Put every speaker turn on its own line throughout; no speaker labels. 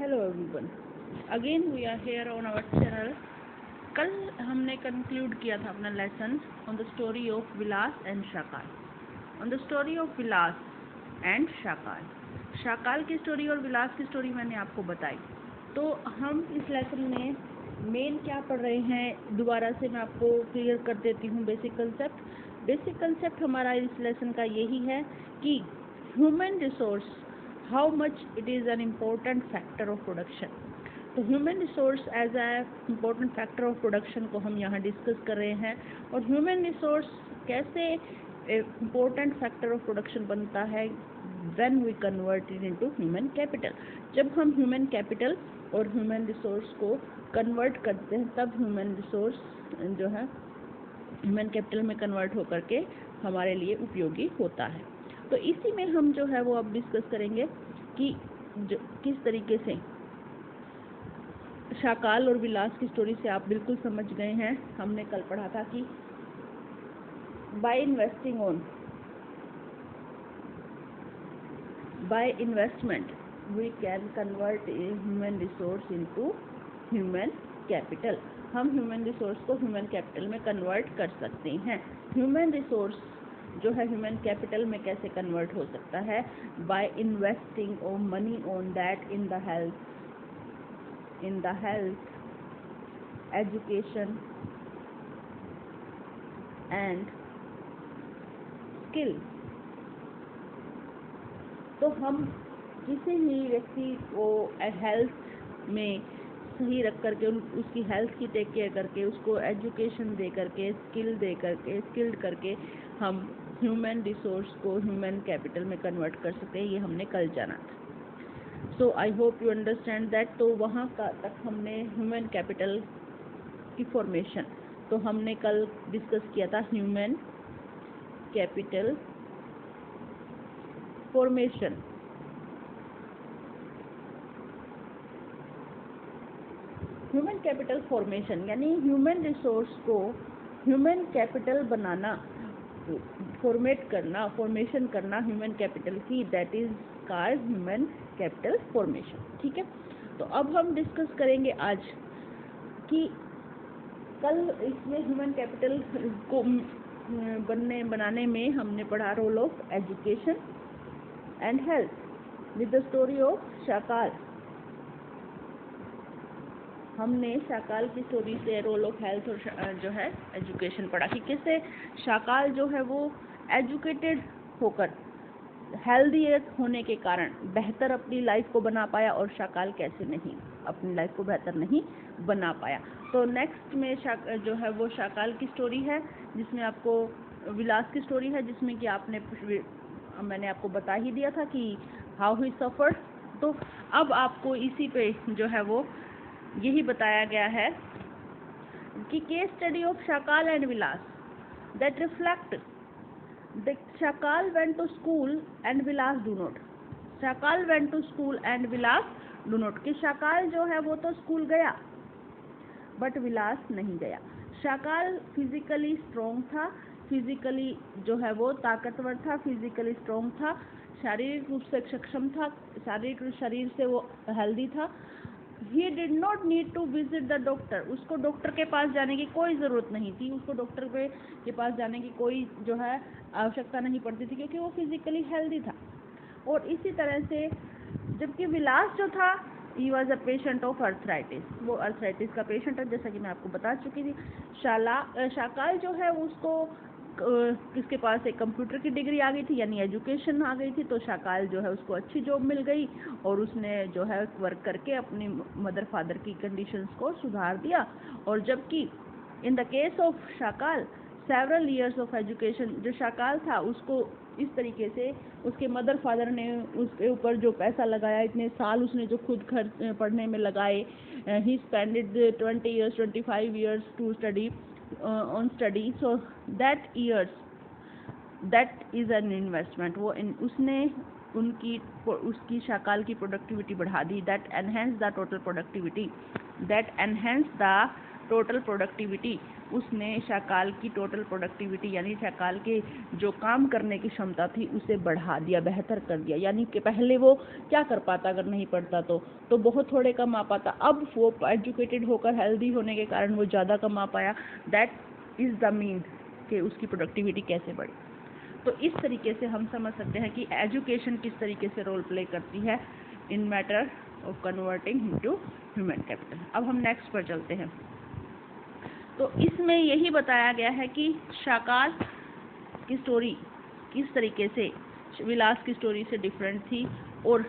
Hello everyone, again we are here on our channel. कल हमने conclude किया था अपना lesson on the story of Vilas and Sakal. On the story of Vilas and Sakal, Sakal की story और विलास की स्टोरी मैंने आपको बताई। तो हम इस लेसन में मेन क्या पढ़ रहे हैं, दोबारा से मैं आपको क्लियर कर देती हूँ। बेसिक कंसेप्ट हमारा इस लेसन का यही है कि human resource, how much it is an important factor of production. तो human resource as a important factor of production को हम यहाँ डिस्कस कर रहे हैं, और ह्यूमन रिसोर्स कैसे इम्पोर्टेंट फैक्टर ऑफ प्रोडक्शन बनता है when we convert it into human capital. जब हम ह्यूमन कैपिटल और ह्यूमन रिसोर्स को कन्वर्ट करते हैं, तब ह्यूमन रिसोर्स जो है ह्यूमन कैपिटल में कन्वर्ट होकर के हमारे लिए उपयोगी होता है। तो इसी में हम जो है वो अब डिस्कस करेंगे कि किस तरीके से शाकाल और विलास की स्टोरी से आप बिल्कुल समझ गए हैं। हमने कल पढ़ा था कि by investment we can convert human resource into human capital. हम ह्यूमन रिसोर्स को ह्यूमन कैपिटल में कन्वर्ट कर सकते हैं। ह्यूमन रिसोर्स जो है ह्यूमन कैपिटल में कैसे कन्वर्ट हो सकता है? By investing of money on that in the health, education and skill. तो हम किसी भी व्यक्ति को हेल्थ में सही रख करके उसकी हेल्थ की टेक केयर करके, उसको एजुकेशन दे करके, स्किल्ड करके हम ह्यूमन रिसोर्स को ह्यूमन कैपिटल में कन्वर्ट कर सकते हैं। ये हमने कल जाना था। So I hope you understand that. तो वहाँ का तक हमने ह्यूमन कैपिटल की फॉर्मेशन, तो हमने कल डिस्कस किया था human capital formation. Human capital formation यानी ह्यूमन रिसोर्स को ह्यूमन कैपिटल बनाना, फॉर्मेशन करना ह्यूमन कैपिटल की, that is called human capital formation. ठीक है, तो अब हम डिस्कस करेंगे आज कि कल इसमें ह्यूमन कैपिटल को बनाने में हमने पढ़ा role of education and health with the story of Sakal. हमने शाकाल की स्टोरी से रोल ऑफ हेल्थ और जो है एजुकेशन पढ़ा कि कैसे शाकाल जो है वो एजुकेटेड होकर हेल्दी होने के कारण बेहतर अपनी लाइफ को बना पाया, और शाकाल कैसे नहीं अपनी लाइफ को बेहतर नहीं बना पाया। तो नेक्स्ट में जो है वो शाकाल की स्टोरी है, जिसमें आपको विलास की स्टोरी है, जिसमें कि मैंने आपको बता ही दिया था कि हाउ ही सफर्ड। तो अब आपको इसी पे जो है वो यही बताया गया है कि case study of Sakal and Vilas that reflect the Sakal went to school and Vilas do not. Sakal went to school and Vilas do not, कि शाकाल जो है वो तो स्कूल गया बट विलास नहीं गया। शाकाल फिजिकली स्ट्रॉन्ग था, फिजिकली जो है वो ताकतवर था, फिजिकली स्ट्रॉन्ग था, शारीरिक रूप से सक्षम था, शारीरिक शरीर से वो हेल्दी था। He did not need to visit the doctor, उसको डॉक्टर के पास जाने की कोई ज़रूरत नहीं थी, उसको डॉक्टर के पास जाने की कोई जो है आवश्यकता नहीं पड़ती थी, क्योंकि वो फिजिकली हेल्दी था। और इसी तरह से जबकि विलास जो था, he was a patient of arthritis, वो अर्थराइटिस का पेशेंट है, जैसा कि मैं आपको बता चुकी थी। शाकाल जो है उसको किसके पास एक कंप्यूटर की डिग्री आ गई थी, यानी एजुकेशन आ गई थी, तो शाकाल जो है उसको अच्छी जॉब मिल गई और उसने जो है वर्क करके अपनी मदर फादर की कंडीशंस को सुधार दिया। और जबकि in the case of Sakal several years of education, जो शाकाल था उसको इस तरीके से उसके मदर फादर ने उसके ऊपर जो पैसा लगाया, इतने साल उसने जो खुद खर्च पढ़ने में लगाए, he spended 20 years 25 years to study on study, so that is an investment। वो उसने उसकी शाकाल की प्रोडक्टिविटी बढ़ा दी, that enhance the total productivity, उसने शाकाल की टोटल प्रोडक्टिविटी यानी शाकाल के जो काम करने की क्षमता थी उसे बढ़ा दिया, बेहतर कर दिया। यानी कि पहले वो क्या कर पाता अगर नहीं पढ़ता तो बहुत थोड़े कमा पाता, अब वो एजुकेटेड होकर हेल्दी होने के कारण वो ज़्यादा कमा पाया। दैट इज़ द मीन कि उसकी प्रोडक्टिविटी कैसे बढ़ी। तो इस तरीके से हम समझ सकते हैं कि एजुकेशन किस तरीके से रोल प्ले करती है इन matter of converting into human capital. अब हम नेक्स्ट पर चलते हैं। तो इसमें यही बताया गया है कि शाकाल की स्टोरी किस तरीके से विलास की स्टोरी से डिफरेंट थी, और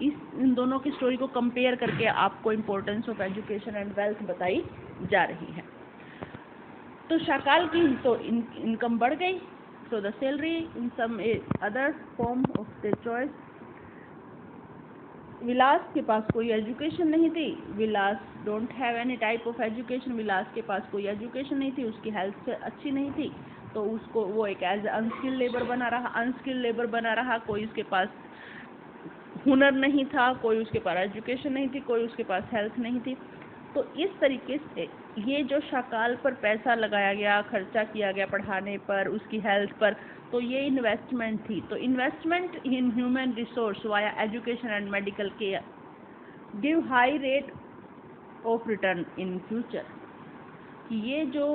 इन दोनों की स्टोरी को कंपेयर करके आपको importance of education and wealth बताई जा रही है। तो शाकाल की तो इनकम बढ़ गई, so the salary in some other form of their choice। विलास के पास कोई एजुकेशन नहीं थी, Vilas don't have any type of education, Vilas के पास कोई एजुकेशन नहीं थी, उसकी हेल्थ अच्छी नहीं थी, तो उसको वो एक एज अनस्किल्ड लेबर बना रहा। कोई उसके पास हुनर नहीं था, कोई उसके पास एजुकेशन नहीं थी, कोई उसके पास हेल्थ नहीं थी। तो इस तरीके से ये जो शाकाल पर पैसा लगाया गया, खर्चा किया गया पढ़ाने पर, उसकी हेल्थ पर, तो ये इन्वेस्टमेंट थी। तो investment in human resource via education and medical care give high rate of return in future. ये जो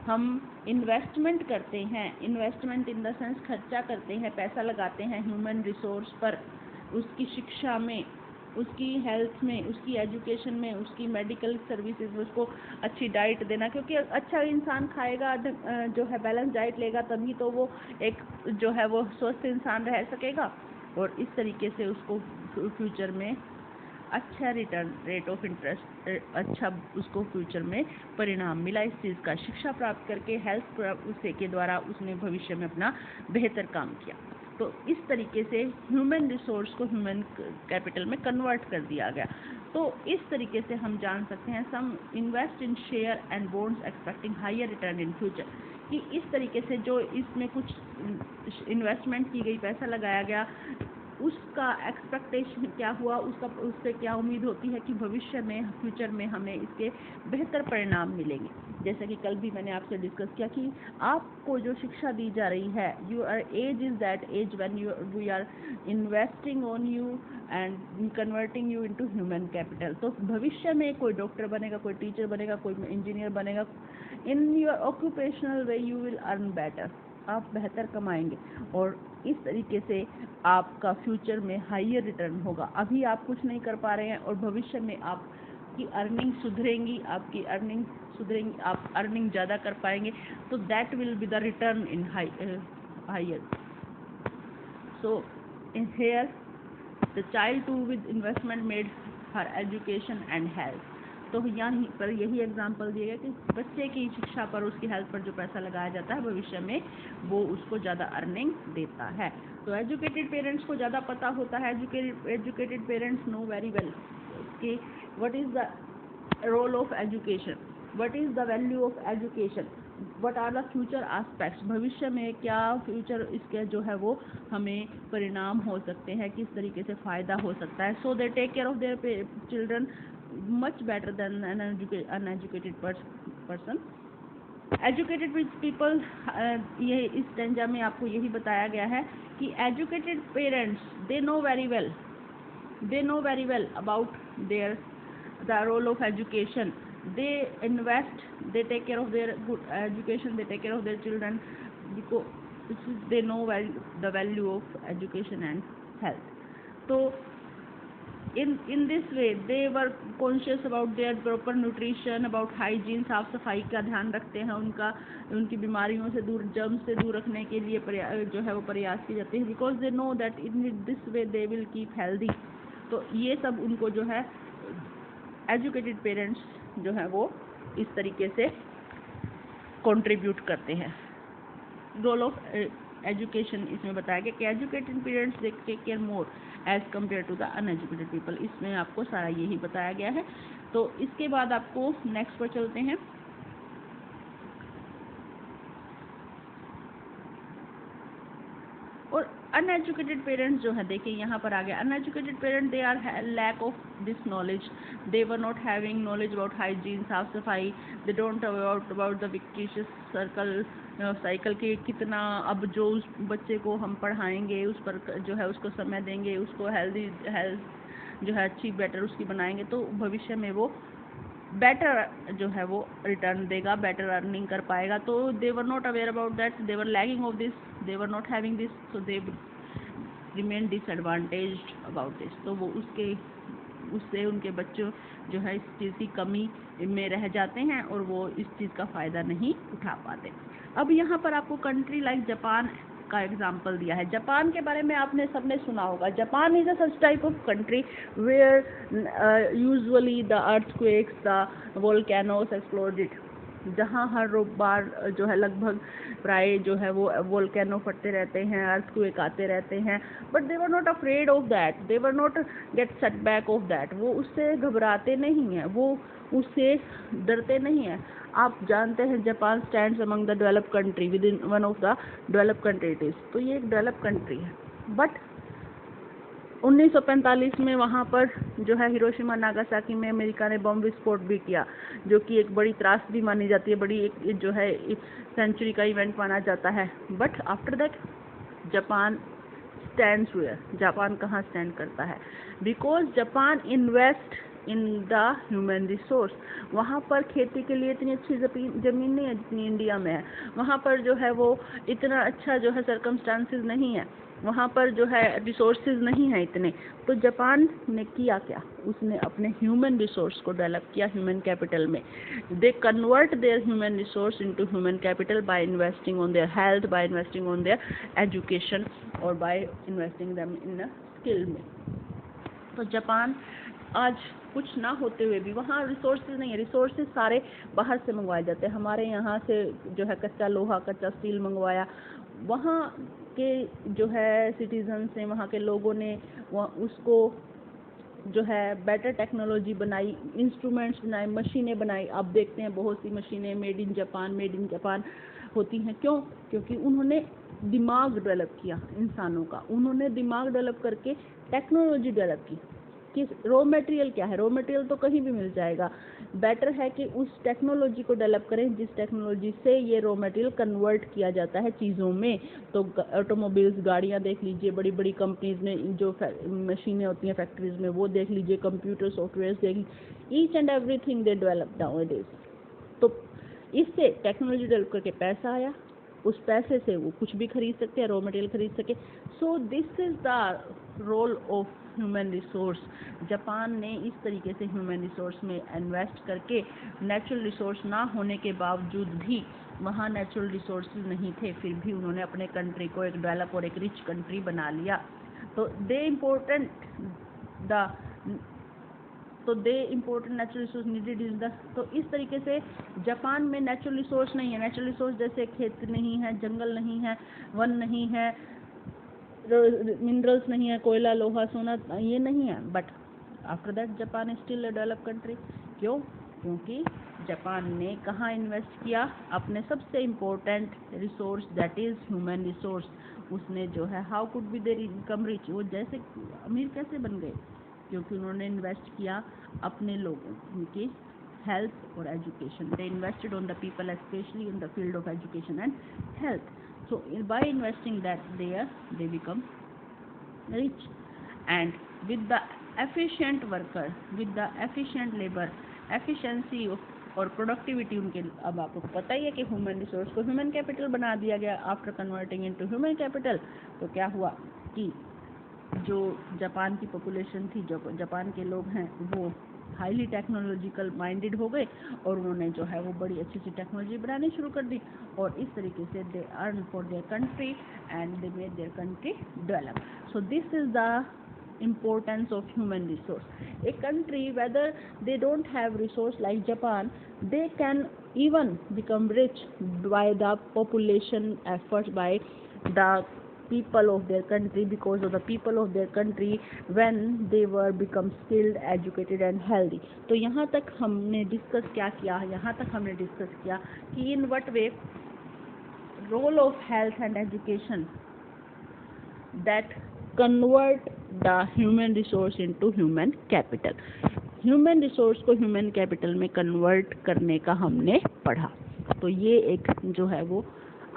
हम इन्वेस्टमेंट करते हैं, इन्वेस्टमेंट इन द सेंस खर्चा करते हैं, पैसा लगाते हैं ह्यूमन रिसोर्स पर, उसकी शिक्षा में, उसकी हेल्थ में, उसकी एजुकेशन में, उसकी मेडिकल सर्विसेज में, उसको अच्छी डाइट देना, क्योंकि अच्छा इंसान खाएगा, जो है बैलेंस डाइट लेगा, तभी तो वो एक जो है वो स्वस्थ इंसान रह सकेगा। और इस तरीके से उसको फ्यूचर में अच्छा रिटर्न रेट ऑफ इंटरेस्ट, अच्छा उसको फ्यूचर में परिणाम मिला इस चीज़ का। शिक्षा प्राप्त करके हेल्थ उसे के द्वारा उसने भविष्य में अपना बेहतर काम किया। तो इस तरीके से ह्यूमन रिसोर्स को ह्यूमन कैपिटल में कन्वर्ट कर दिया गया। तो इस तरीके से हम जान सकते हैं some invest in share and bonds expecting higher return in future, कि इस तरीके से जो इसमें कुछ इन्वेस्टमेंट की गई, पैसा लगाया गया, उसका एक्सपेक्टेशन क्या हुआ, उससे क्या उम्मीद होती है कि भविष्य में, फ्यूचर में हमें इसके बेहतर परिणाम मिलेंगे। जैसा कि कल भी मैंने आपसे डिस्कस किया कि आपको जो शिक्षा दी जा रही है, your age is that age when we are investing on you and converting you into human capital. तो भविष्य में कोई डॉक्टर बनेगा, कोई टीचर बनेगा, कोई इंजीनियर बनेगा, in your occupational way you will earn better, आप बेहतर कमाएंगे, और इस तरीके से आपका फ्यूचर में हाईयर रिटर्न होगा। अभी आप कुछ नहीं कर पा रहे हैं और भविष्य में आपकी अर्निंग सुधरेंगी, आप अर्निंग ज़्यादा कर पाएंगे, तो that will be the return in higher. So in here the child to with investment made her education and health. तो यहाँ पर यही एग्जांपल दिया गया कि बच्चे की शिक्षा पर, उसकी हेल्थ पर जो पैसा लगाया जाता है भविष्य में वो उसको ज़्यादा अर्निंग देता है। तो एजुकेटेड पेरेंट्स को ज़्यादा पता होता है, educated parents know very well कि what is the role of education, what is the value of education, what are the future aspects, भविष्य में क्या फ्यूचर इसके जो है वो हमें परिणाम हो सकते हैं, किस तरीके से फ़ायदा हो सकता है। So they take care of their children much better than an uneducated person। Educated people, ये इस स्टेंजा में आपको यही बताया गया है कि educated parents they know very well about their the role of education, they invest, they take care of their good education, they take care of their children, because they know the value of education and health. तो in this way they were conscious about their proper nutrition, about hygiene, साफ सफाई का ध्यान रखते हैं, उनकी बीमारियों से दूर, जर्म से दूर रखने के लिए जो है वो प्रयास किए जाते हैं, because they know that in this way they will keep healthy। तो ये सब उनको जो है एजुकेटेड पेरेंट्स जो है वो इस तरीके से कंट्रीब्यूट करते हैं। रोल ऑफ एजुकेशन इसमें बताया गया कि educated parents they take care more as compare to the uneducated people. इसमें आपको सारा यही बताया गया है। तो इसके बाद आपको नेक्स्ट पर चलते हैं। और अनएजुकेटेड पेरेंट्स जो है, देखिए यहाँ पर आ गया uneducated parent, they are lack of this knowledge, they were not having knowledge about hygiene, साफ सफाई, दे डोंट अबाउट द विक्टिशियस सर्कल साइकिल के कितना, अब जो उस बच्चे को हम पढ़ाएंगे उस पर जो है उसको समय देंगे, उसको हेल्थ जो है अच्छी बेटर उसकी बनाएंगे, तो भविष्य में वो बेटर जो है वो रिटर्न देगा, बेटर अर्निंग कर पाएगा। तो they were not aware about that, they were lagging of this, they were not having this, so they remain disadvantaged about this. तो वो उससे उनके बच्चों जो है इस चीज़ की कमी में रह जाते हैं और वो इस चीज़ का फ़ायदा नहीं उठा पाते। अब यहाँ पर आपको कंट्री लाइक जापान का एग्जाम्पल दिया है। जापान के बारे में आपने सबने सुना होगा। Japan is a such type of country where usually the earthquakes, the volcanoes exploded, जहाँ हर बार जो है लगभग प्राय जो है वो वोल्केनो फटते रहते हैं, अर्थक्वेक आते रहते हैं, but they were not afraid of that, they were not gate setback of that. वो उससे घबराते नहीं हैं, वो उससे डरते नहीं हैं। आप जानते हैं Japan stands among the developed country, with in one of the developed country it is. तो ये एक डेवलप्ड कंट्री है, बट 1945 में वहाँ पर जो है हिरोशिमा नागासाकी में अमेरिका ने बम विस्फोट भी किया, जो कि एक बड़ी त्रासदी मानी जाती है, बड़ी एक जो है सेंचुरी का इवेंट माना जाता है। But after that Japan stands where, Japan कहाँ स्टैंड करता है? Because Japan invest in the human resource. वहाँ पर खेती के लिए इतनी अच्छी ज़मीन नहीं है जितनी इंडिया में है, वहाँ पर जो है वो इतना अच्छा जो है सर्कमस्टांसेस नहीं है, वहाँ पर जो है रिसोर्सेज नहीं है इतने। तो जापान ने किया क्या? उसने अपने ह्यूमन रिसोर्स को डेवलप किया ह्यूमन कैपिटल में। They convert their human resource into human capital by investing on their health, by investing on their education और by investing them in skill में। तो जापान आज कुछ ना होते हुए भी वहाँ रिसोर्सेज नहीं है, रिसोर्सेज सारे बाहर से मंगवाए जाते हैं। हमारे यहाँ से जो है कच्चा लोहा, कच्चा स्टील मंगवाया, वहाँ के जो है सिटीजन्स ने, वहाँ के लोगों ने उसको जो है बेटर टेक्नोलॉजी बनाई, इंस्ट्रूमेंट्स बनाए, मशीनें बनाई। आप देखते हैं बहुत सी मशीनें मेड इन जापान होती हैं। क्यों? क्योंकि उन्होंने दिमाग डेवलप किया इंसानों का, उन्होंने दिमाग डेवलप करके टेक्नोलॉजी डेवलप की। कि रॉ मटेरियल क्या है? रॉ मटेरियल तो कहीं भी मिल जाएगा, बेटर है कि उस टेक्नोलॉजी को डेवलप करें जिस टेक्नोलॉजी से ये रॉ मटेरियल कन्वर्ट किया जाता है चीज़ों में। तो ऑटोमोबाइल्स, गाड़ियाँ देख लीजिए, बड़ी बड़ी कंपनीज में जो मशीनें होती हैं फैक्ट्रीज में, वो देख लीजिए, कंप्यूटर सॉफ्टवेयर देख लीजिए, each and everything they develop nowadays. तो इससे टेक्नोलॉजी डेवलप करके पैसा आया, उस पैसे से वो कुछ भी खरीद सकते हैं, रॉ मटेरियल खरीद सके। So this is the role of human resource. Japan ने इस तरीके से ह्यूमन रिसोर्स में इन्वेस्ट करके, नेचुरल रिसोर्स ना होने के बावजूद भी, वहाँ नेचुरल रिसोर्सेज नहीं थे, फिर भी उन्होंने अपने कंट्री को एक डेवलप और एक रिच कंट्री बना लिया। तो they important natural resource needed is the. तो इस तरीके से जापान में नेचुरल रिसोर्स नहीं है। नेचुरल रिसोर्स जैसे खेत नहीं है, जंगल नहीं है, वन नहीं है, मिनरल्स नहीं है, कोयला, लोहा, सोना, ये नहीं है। But after that Japan is still a developed country. क्यों? क्योंकि जापान ने कहाँ इन्वेस्ट किया? अपने सबसे important resource, that is human resource. उसने जो है, how could be there income rich, वो जैसे अमीर कैसे बन गए? क्योंकि उन्होंने इन्वेस्ट किया अपने लोगों, उनकी हेल्थ और education. They invested on the people, specially in the field of education and health. So by investing that there, they become rich. And with the efficient worker, with the efficient labor, efficiency और productivity उनके, अब आपको पता ही है कि human resource को human capital बना दिया गया after converting into human capital. तो क्या हुआ कि जो जापान की पॉपुलेशन थी, जो जापान के लोग हैं, वो हाईली टेक्नोलॉजिकल माइंडेड हो गए और उन्होंने जो है वो बड़ी अच्छी सी टेक्नोलॉजी बनानी शुरू कर दी। और इस तरीके से they earn for their country and they made their country develop. So this is the importance of human resource. A country, whether they don't have resource like Japan, they can even become rich by the population efforts, by the people of their country, because of the people of their country when they were become skilled, educated and healthy. तो यहाँ तक हमने discuss क्या किया? यहाँ तक हमने discuss किया कि in what way role of health and education that convert the human resource into human capital. Human resource को ह्यूमन कैपिटल में कन्वर्ट करने का हमने पढ़ा। तो ये एक जो है वो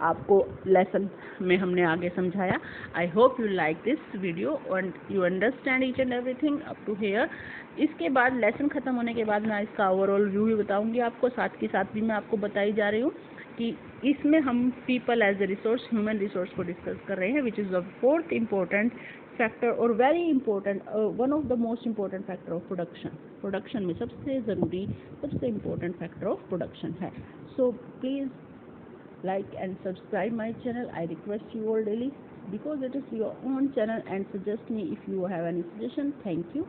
आपको लेसन में हमने आगे समझाया। I hope you like this video and you understand each and everything up to here. इसके बाद लेसन ख़त्म होने के बाद मैं इसका ओवरऑल व्यू भी बताऊंगी आपको, साथ के साथ भी मैं आपको बताई जा रही हूँ कि इसमें हम people as a resource, human resource को डिस्कस कर रहे हैं, which is the fourth important factor और very important, one of the most important factor of production. Production में सबसे ज़रूरी, सबसे इम्पोर्टेंट फैक्टर ऑफ प्रोडक्शन है। So please like and subscribe my channel. I request you all daily because it is your own channel, and suggest me if you have any suggestion. Thank you.